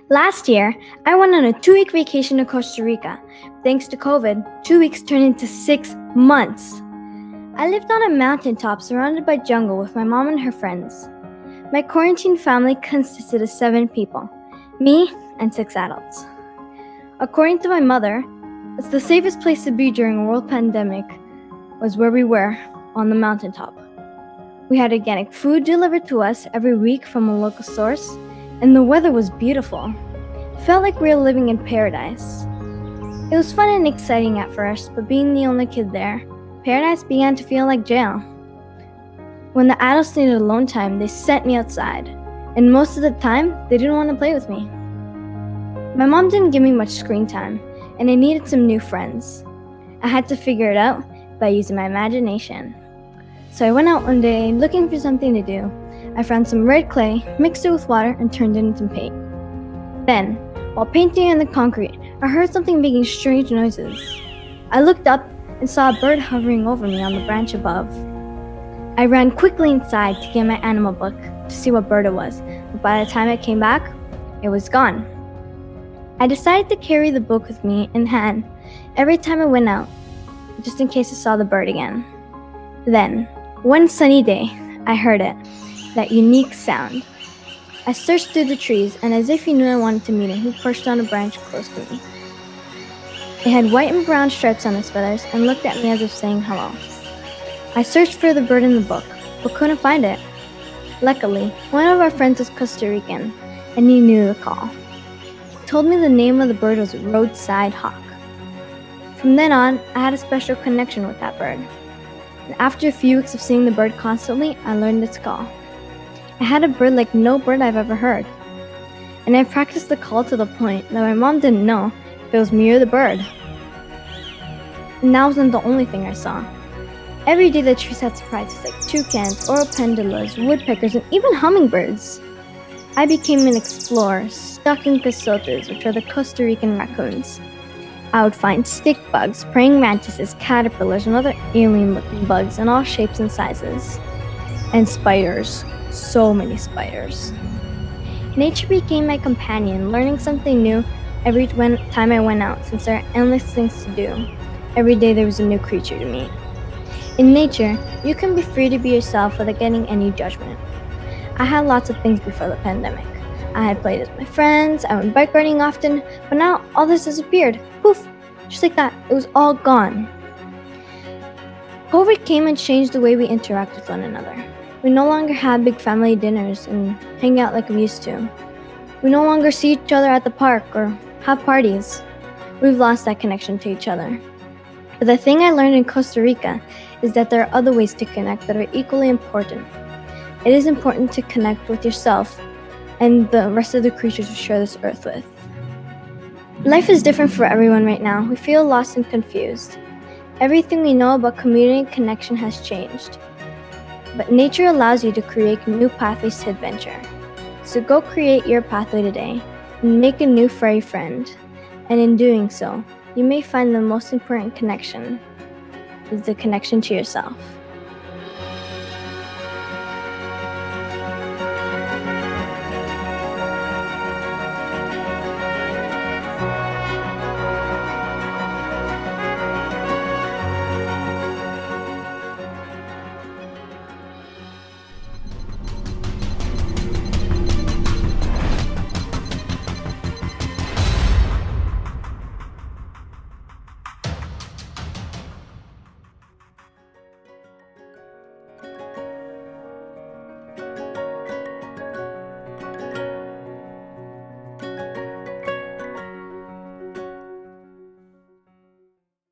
Last year, I went on a 2-week vacation to Costa Rica. Thanks to COVID, 2 weeks turned into 6 months. I lived on a mountaintop surrounded by jungle with my mom and her friends. My quarantine family consisted of 7 people, me and 6 adults. According to my mother, it's the safest place to be during a world pandemic was where we were, on the mountaintop. We had organic food delivered to us every week from a local source, and the weather was beautiful. It felt like we were living in paradise. It was fun and exciting at first, but being the only kid there, paradise began to feel like jail. When the adults needed alone time, they sent me outside, and most of the time, they didn't want to play with me. My mom didn't give me much screen time, and I needed some new friends. I had to figure it out by using my imagination. So I went out one day looking for something to do. I found some red clay, mixed it with water, and turned it into paint. Then, while painting on the concrete, I heard something making strange noises. I looked up and saw a bird hovering over me on the branch above. I ran quickly inside to get my animal book to see what bird it was, but by the time I came back, it was gone. I decided to carry the book with me in hand every time I went out, just in case I saw the bird again. Then, one sunny day, I heard it, that unique sound. I searched through the trees, and as if he knew I wanted to meet him, he perched on a branch close to me. It had white and brown stripes on its feathers and looked at me as if saying hello. I searched for the bird in the book, but couldn't find it. Luckily, one of our friends was Costa Rican, and he knew the call. He told me the name of the bird was roadside hawk. From then on, I had a special connection with that bird. And after a few weeks of seeing the bird constantly, I learned its call. I had a bird like no bird I've ever heard. And I practiced the call to the point that my mom didn't know if it was me or the bird. And that wasn't the only thing I saw. Every day the trees had surprises like toucans, oropendulas, woodpeckers, and even hummingbirds. I became an explorer, stuck in casotes, which are the Costa Rican raccoons. I would find stick bugs, praying mantises, caterpillars, and other alien-looking bugs in all shapes and sizes. And spiders. So many spiders. Nature became my companion, learning something new every time I went out, since there are endless things to do. Every day there was a new creature to meet. In nature, you can be free to be yourself without getting any judgment. I had lots of things before the pandemic. I had played with my friends, I went bike riding often, but now all this disappeared. Poof! Just like that, it was all gone. COVID came and changed the way we interact with one another. We no longer have big family dinners and hang out like we used to. We no longer see each other at the park or have parties. We've lost that connection to each other. But the thing I learned in Costa Rica is that there are other ways to connect that are equally important. It is important to connect with yourself and the rest of the creatures we share this earth with. Life is different for everyone right now. We feel lost and confused. Everything we know about community and connection has changed. But nature allows you to create new pathways to adventure. So go create your pathway today and make a new furry friend. And in doing so, you may find the most important connection is the connection to yourself.